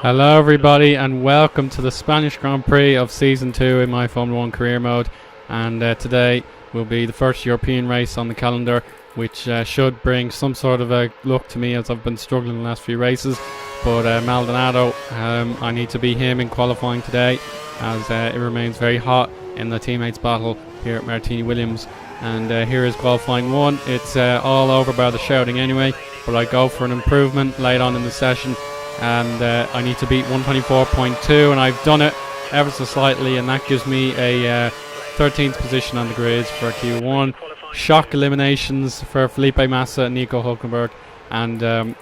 Hello everybody and welcome to the Spanish Grand Prix of Season 2 in my Formula 1 career mode, and today will be the first European race on the calendar, which should bring some sort of a look to me, as I've been struggling the last few races. But Maldonado, I need to beat him in qualifying today, as it remains very hot in the teammates battle here at Martini Williams. And here is qualifying 1. It's all over by the shouting anyway, but I go for an improvement late on in the session, and I need to beat 124.2, and I've done it ever so slightly, and that gives me a 13th position on the grids for Q1. Shock eliminations for Felipe Massa and Nico Hülkenberg, and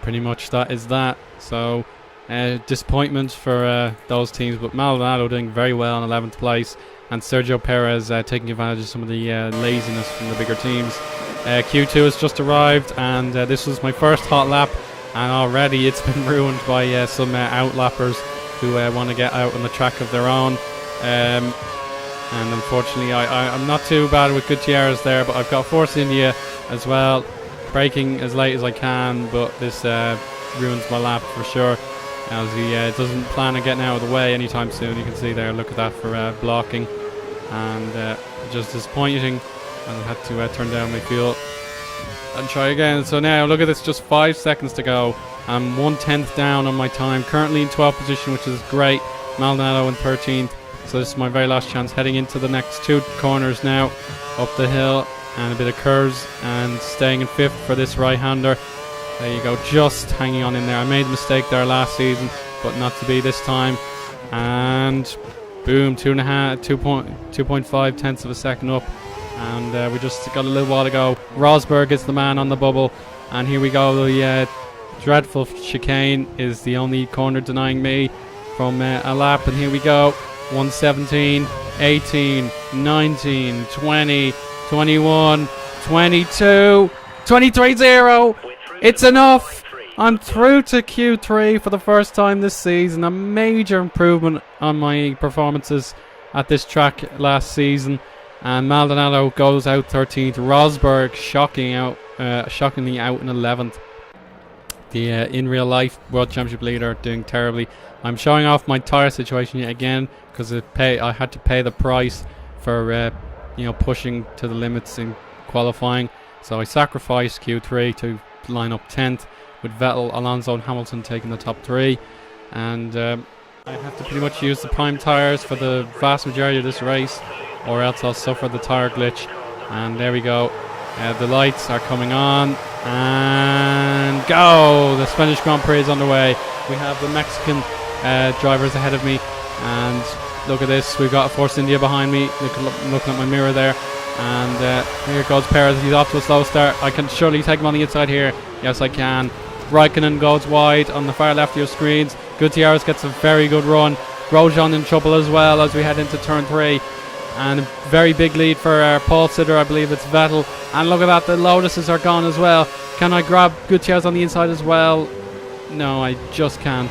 pretty much that is that. So disappointment for those teams, but Maldonado doing very well in 11th place, and Sergio Perez taking advantage of some of the laziness from the bigger teams. Q2 has just arrived, and this was my first hot lap, and already it's been ruined by some outlappers who want to get out on the track of their own. And unfortunately I'm not too bad with Gutierrez there, but I've got Force India as well, braking as late as I can, but this ruins my lap for sure, as he doesn't plan on getting out of the way anytime soon. You can see there, look at that for blocking, and just disappointing. I had to turn down my fuel and try again. So now look at this, just 5 seconds to go. I'm 1/10 down on my time, currently in 12th position, which is great. Maldonado in 13th, so this is my very last chance, heading into the next 2 corners now, up the hill and a bit of curves, and staying in 5th for this right-hander. There you go, just hanging on in there. I made a mistake there last season, but not to be this time. And boom, 2.5 tenths of a second up, and we just got a little while to go. Rosberg is the man on the bubble, and here we go. The dreadful chicane is the only corner denying me from a lap, and here we go. 117, 18, 19, 20, 21, 22, 23-0. It's enough. I'm through to Q3 for the first time this season. A major improvement on my performances at this track last season. And Maldonado goes out 13th. Rosberg shockingly out in 11th. The in real life World Championship leader doing terribly. I'm showing off my tyre situation yet again, because I had to pay the price for pushing to the limits in qualifying. So I sacrificed Q3 to line up 10th, with Vettel, Alonso and Hamilton taking the top 3. And I have to pretty much use the prime tyres for the vast majority of this race, or else I'll suffer the tyre glitch. And there we go. The lights are coming on, and go! The Spanish Grand Prix is underway. We have the Mexican drivers ahead of me, and look at this, we've got Force India behind me, looking at my mirror there, and here goes Perez. He's off to a slow start. I can surely take him on the inside here. Yes, I can. Raikkonen goes wide on the far left of your screens. Gutierrez gets a very good run. Grosjean in trouble as well as we head into turn 3, and a very big lead for Paul Sitter. I believe it's Vettel, and look at that, the Lotuses are gone as well. Can I grab Gutierrez on the inside as well? No, I just can't.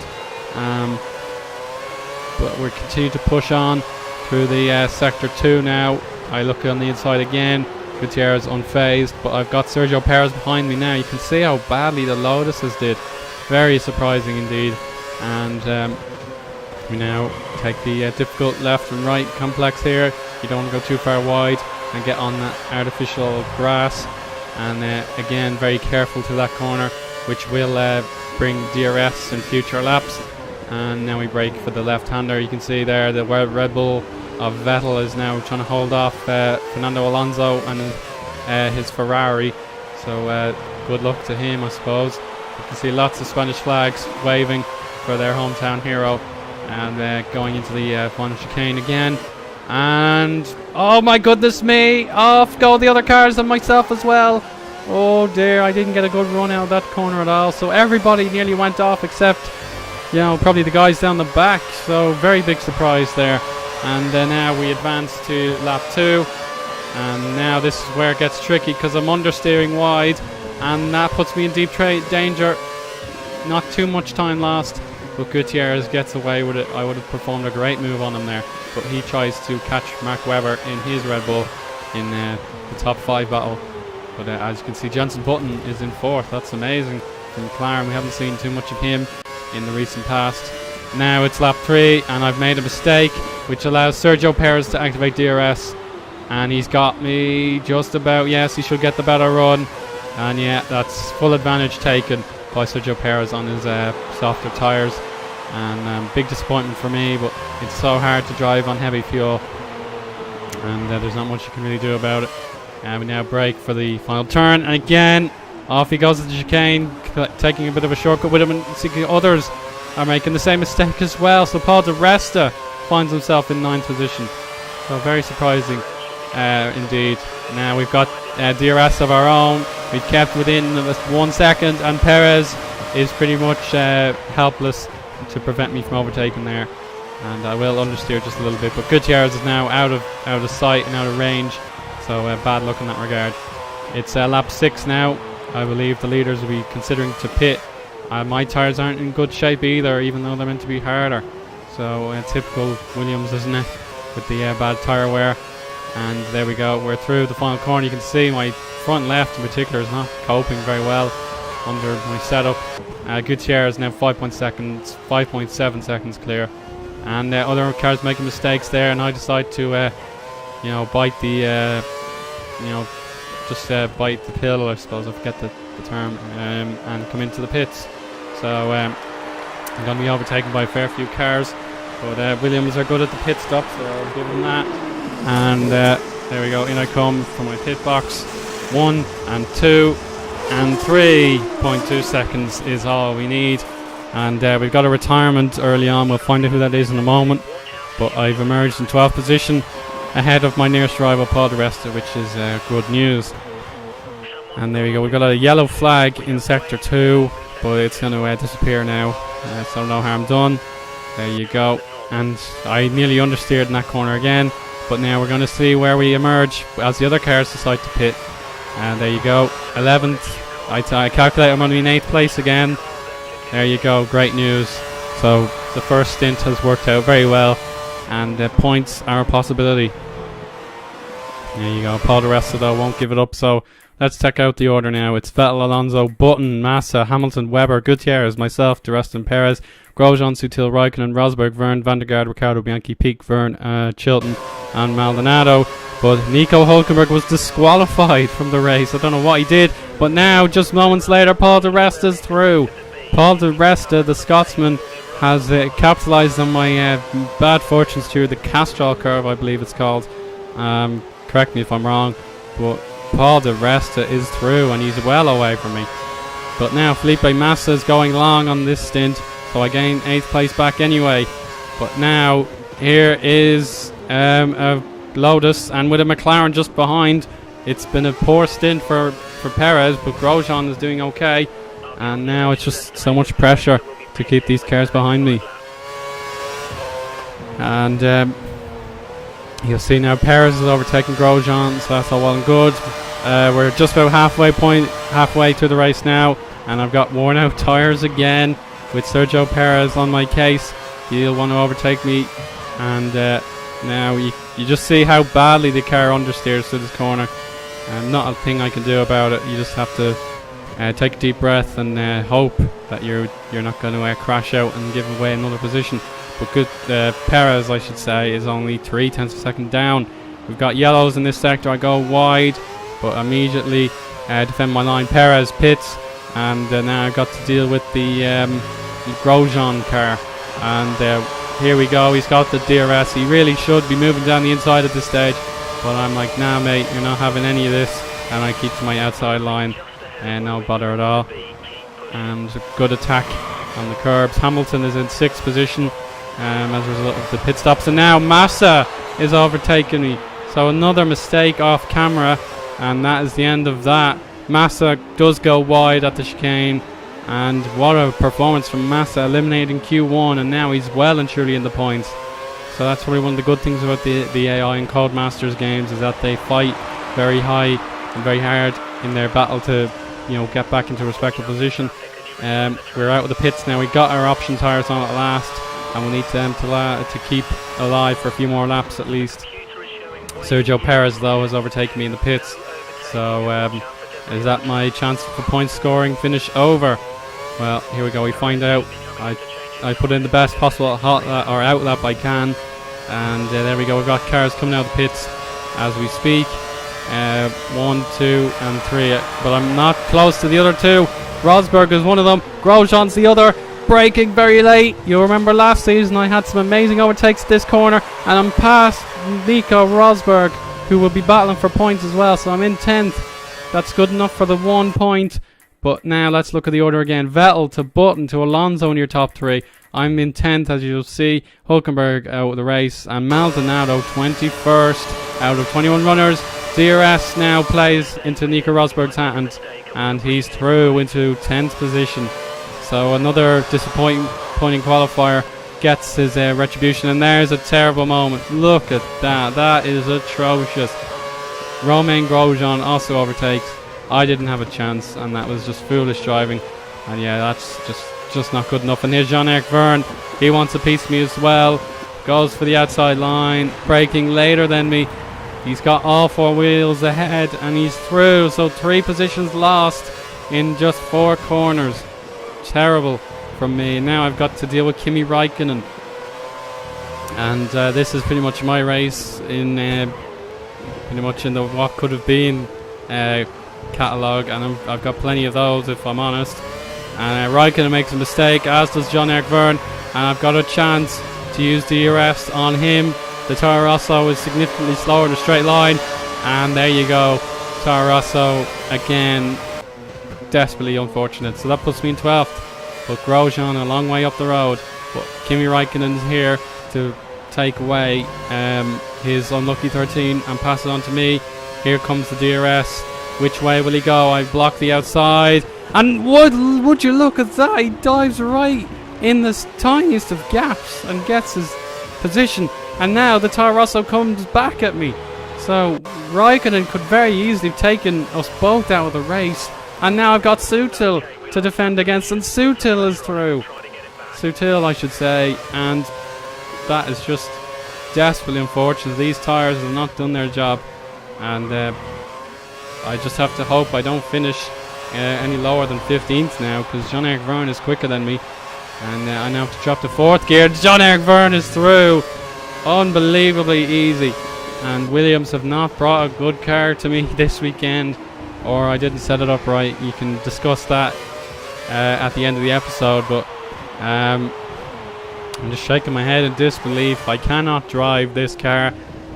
But we continue to push on through the sector 2 now. I look on the inside again. Gutierrez unfazed, but I've got Sergio Perez behind me now. You can see how badly the Lotuses did. Very surprising indeed. And we now take the difficult left and right complex here. You don't want to go too far wide and get on that artificial grass. And again, very careful to that corner, which will bring DRS in future laps. And now we brake for the left-hander. You can see there the Red Bull of Vettel is now trying to hold off Fernando Alonso and his Ferrari. So good luck to him, I suppose. You can see lots of Spanish flags waving for their hometown hero. And going into the final chicane again. And oh my goodness me, off go the other cars and myself as well. Oh dear, I didn't get a good run out of that corner at all. So everybody nearly went off except, probably the guys down the back. So very big surprise there. And now we advance to lap 2. And now this is where it gets tricky, because I'm understeering wide, and that puts me in deep danger. Not too much time lost, but Gutierrez gets away with it. I would have performed a great move on him there, but he tries to catch Mark Webber in his Red Bull in the top 5 battle. But as you can see, Jenson Button is in 4th. That's amazing. From McLaren, we haven't seen too much of him. in the recent past. Now it's lap 3 and I've made a mistake, which allows Sergio Perez to activate DRS, and he's got me just about. Yes, he should get the better run, and yeah, that's full advantage taken by Sergio Perez on his softer tyres, and big disappointment for me, but it's so hard to drive on heavy fuel, and there's not much you can really do about it. And we now brake for the final turn, and again off he goes at the chicane, taking a bit of a shortcut with him, and see others are making the same mistake as well. So Paul di Resta finds himself in 9th position, so very surprising indeed. Now we've got DRS of our own. We've kept within just 1 second, and Perez is pretty much helpless to prevent me from overtaking there, and I will understeer just a little bit, but Gutierrez is now out of sight and out of range, so bad luck in that regard. It's lap 6 now. I believe the leaders will be considering to pit. My tyres aren't in good shape either, even though they're meant to be harder, so typical Williams, isn't it, with the bad tyre wear. And there we go, we're through the final corner. You can see my front left in particular is not coping very well under my setup. Gutierrez now 5.7 seconds clear, and other cars making mistakes there, and I decide to bite the bite the pill, I suppose, I forget the term, and come into the pits. So I'm going to be overtaken by a fair few cars, but Williams are good at the pit stop, so I'll give them that. And there we go, in I come from my pit box. 1 and 2 and 3.2 seconds is all we need, and we've got a retirement early on. We'll find out who that is in a moment, but I've emerged in 12th position ahead of my nearest rival Paul di Resta, which is good news. And there you go, we've got a yellow flag in sector 2, but it's going to disappear now, so no harm done. There you go, and I nearly understeered in that corner again, but now we're going to see where we emerge as the other cars decide to pit. And there you go, 11th. I calculate I'm going to be in 8th place again. There you go, great news. So the first stint has worked out very well, and points are a possibility. There you go, Paul di Resta though won't give it up, so let's check out the order now. It's Vettel, Alonso, Button, Massa, Hamilton, Webber, Gutierrez, myself, di Resta and Perez, Grosjean, Sutil, Raikkonen, Rosberg, Verne, Van der Garde, Ricciardo, Bianchi, Peak, Verne, Chilton and Maldonado. But Nico Hulkenberg was disqualified from the race. I don't know what he did, but now, just moments later, Paul di Resta's through. Paul di Resta, the Scotsman, has capitalised on my bad fortunes through the Castrol curve, I believe it's called. Correct me if I'm wrong, but Paul di Resta is through, and he's well away from me. But now Felipe Massa is going long on this stint, so I gain 8th place back anyway. But now here is a Lotus, and with a McLaren just behind. It's been a poor stint for Perez, but Grosjean is doing okay, and now it's just so much pressure to keep these cars behind me. And you'll see now Perez is overtaking Grosjean, so that's all well and good. We're just about halfway through the race now, and I've got worn out tyres again with Sergio Perez on my case. He'll want to overtake me, and now you just see how badly the car understeers to this corner. Not a thing I can do about it. You just have to take a deep breath and hope that you're not going to crash out and give away another position. But good, Perez, I should say, is only 0.3 of a second down. We've got yellows in this sector. I go wide, but immediately defend my line. Perez pits, and now I've got to deal with the Grosjean car. And here we go. He's got the DRS. He really should be moving down the inside at this stage, but I'm like, nah mate, you're not having any of this, and I keep to my outside line, and no bother at all. And a good attack on the curbs. Hamilton is in 6th position as a result of the pit stops, and now Massa is overtaking me. So another mistake off camera, and that is the end of that. Massa does go wide at the chicane, and what a performance from Massa, eliminating Q1, and now he's well and truly in the points. So that's probably one of the good things about the AI in Codemasters games, is that they fight very high and very hard in their battle to get back into a respectable position. We're out of the pits now. We got our option tyres on at last, and we need them to keep alive for a few more laps at least. Sergio Perez though has overtaken me in the pits, so is that my chance for point scoring finish over? Well, here we go, we find out. I put in the best possible hot lap or out lap I can, and there we go. We've got cars coming out of the pits as we speak. 1, 2 and 3, but I'm not close to the other two. Rosberg is one of them, Grosjean's the other, braking very late. You'll remember last season I had some amazing overtakes at this corner, and I'm past Nico Rosberg, who will be battling for points as well, so I'm in 10th. That's good enough for the 1 point. But now let's look at the order again. Vettel to Button to Alonso in your top 3. I'm in 10th, as you'll see. Hulkenberg out of the race, and Maldonado 21st out of 21 runners. DRS now plays into Nico Rosberg's hand, and he's through into 10th position. So another disappointing qualifier gets his retribution, and there's a terrible moment. Look at that. That is atrocious. Romain Grosjean also overtakes. I didn't have a chance, and that was just foolish driving. And yeah, that's just not good enough. And here's Jean-Eric Vergne. He wants a piece of me as well. Goes for the outside line, braking later than me. He's got all 4 wheels ahead, and he's through. So 3 positions lost in just 4 corners. Terrible from me. Now I've got to deal with Kimi Räikkönen, and this is pretty much my race in pretty much in the what could have been catalogue, and I've got plenty of those, if I'm honest. And Räikkönen makes a mistake, as does Jean-Eric Vergne, and I've got a chance to use DRS on him. The Toro Rosso is significantly slower in a straight line, and there you go. Toro Rosso again, desperately unfortunate. So that puts me in 12th, but Grosjean a long way up the road. But Kimi Räikkönen's here to take away his unlucky 13 and pass it on to me. Here comes the DRS. Which way will he go? I block the outside, and would you look at that? He dives right in the tiniest of gaps and gets his position. And now the Toro Rosso comes back at me. So Räikkönen could very easily have taken us both out of the race. And now I've got Sutil to defend against, and Sutil is through. Sutil, I should say, and that is just desperately unfortunate. These tyres have not done their job, and I just have to hope I don't finish any lower than 15th now, because Jean-Eric Vergne is quicker than me, and I now have to drop to 4th gear. Jean-Eric Vergne is through. Unbelievably easy, and Williams have not brought a good car to me this weekend, or I didn't set it up right. You can discuss that at the end of the episode, but I'm just shaking my head in disbelief. I cannot drive this car,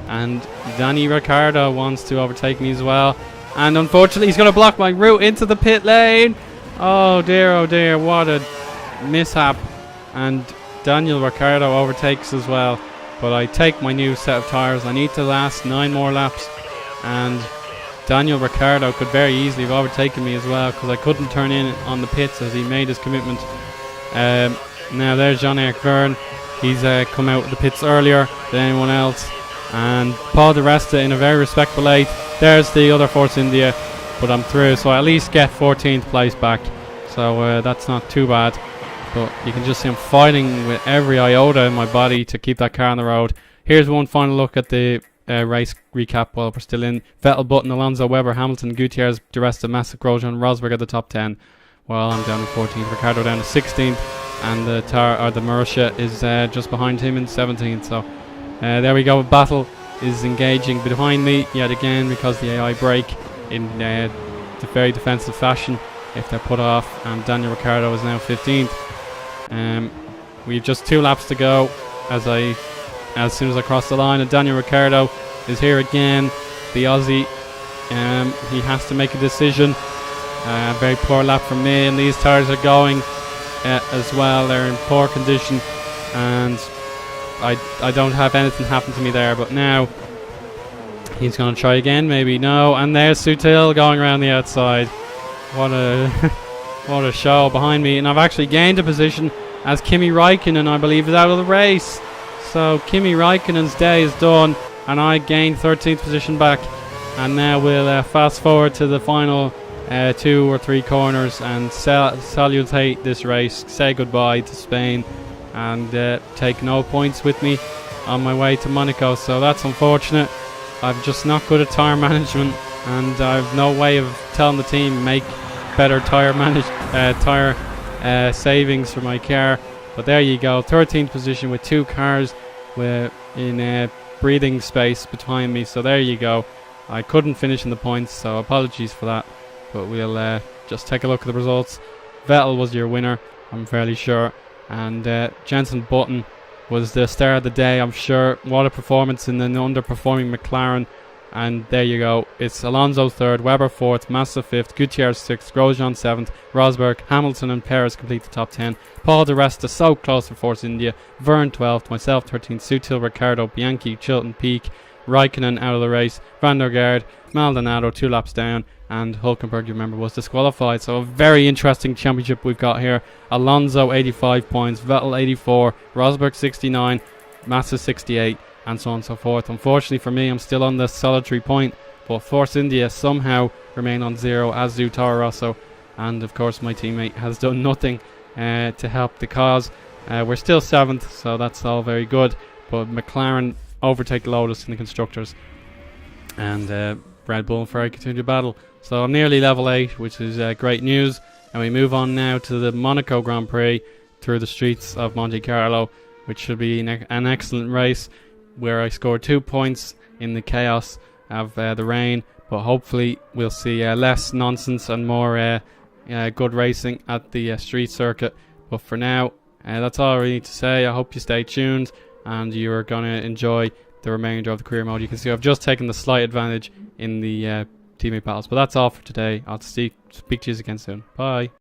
and Danny Ricciardo wants to overtake me as well, and unfortunately he's going to block my route into the pit lane. Oh dear, what a mishap. And Daniel Ricciardo overtakes as well, but I take my new set of tyres. I need to last 9 more laps, and Daniel Ricciardo could very easily have overtaken me as well, because I couldn't turn in on the pits as he made his commitment. Now there's Jean-Eric Vergne. He's come out of the pits earlier than anyone else, and Paul Di Resta in a very respectable 8th. There's the other Force India, but I'm through, so I at least get 14th place back, so that's not too bad. But you can just see I'm fighting with every iota in my body to keep that car on the road. Here's one final look at the race recap while we're still in. Vettel, Button, Alonso, Webber, Hamilton, Gutierrez, Di Resta, Massa, Grosjean, Rosberg at the top 10. Well, I'm down to 14th, Ricciardo down to 16th, and the Marussia is just behind him in 17th. So there we go. Battle is engaging behind me yet again, because the AI brake in very defensive fashion if they're put off, and Daniel Ricciardo is now 15th. We've just 2 laps to go as soon as I cross the line, and Daniel Ricciardo is here again, the Aussie. He has to make a decision. Very poor lap from me, and these tyres are going as well. They're in poor condition, and I don't have anything happen to me there. But now he's going to try again, maybe. No, and there's Sutil going around the outside. What a show behind me, and I've actually gained a position as Kimi Räikkönen, I believe, is out of the race. So Kimi Räikkönen's day is done, and I gained 13th position back. And now we'll fast forward to the final 2 or 3 corners and salutate this race, say goodbye to Spain, and take no points with me on my way to Monaco. So that's unfortunate. I'm just not good at tyre management, and I've no way of telling the team make better tyre savings for my car. But there you go, 13th position with 2 cars in breathing space between me. So there you go. I couldn't finish in the points, so apologies for that. But we'll just take a look at the results. Vettel was your winner, I'm fairly sure. And Jenson Button was the star of the day, I'm sure. What a performance in an underperforming McLaren. And there you go. It's Alonso 3rd, Webber 4th, Massa 5th, Gutierrez 6th, Grosjean 7th, Rosberg, Hamilton and Perez complete the top 10. Paul di Resta so close for Force India. Verne 12th, myself 13th, Sutil, Ricciardo, Bianchi, Chilton, Peak, Raikkonen out of the race, Van der Gaard, Maldonado 2 laps down, and Hulkenberg, you remember, was disqualified. So a very interesting championship we've got here. Alonso 85 points, Vettel 84, Rosberg 69, Massa 68, and so on and so forth. Unfortunately for me, I'm still on the solitary point, but Force India somehow remain on 0, as do Toro Rosso, and of course my teammate has done nothing to help the cause. We're still 7th, so that's all very good, but McLaren overtake Lotus in the constructors, and Red Bull and Ferrari continue to battle. So I'm nearly level 8, which is great news. And we move on now to the Monaco Grand Prix through the streets of Monte Carlo, which should be an excellent race, where I scored 2 points in the chaos of the rain. But hopefully we'll see less nonsense and more good racing at the street circuit. But for now, that's all I really need to say. I hope you stay tuned and you're going to enjoy the remainder of the career mode. You can see I've just taken the slight advantage in the teammate battles. But that's all for today. I'll speak to you again soon. Bye.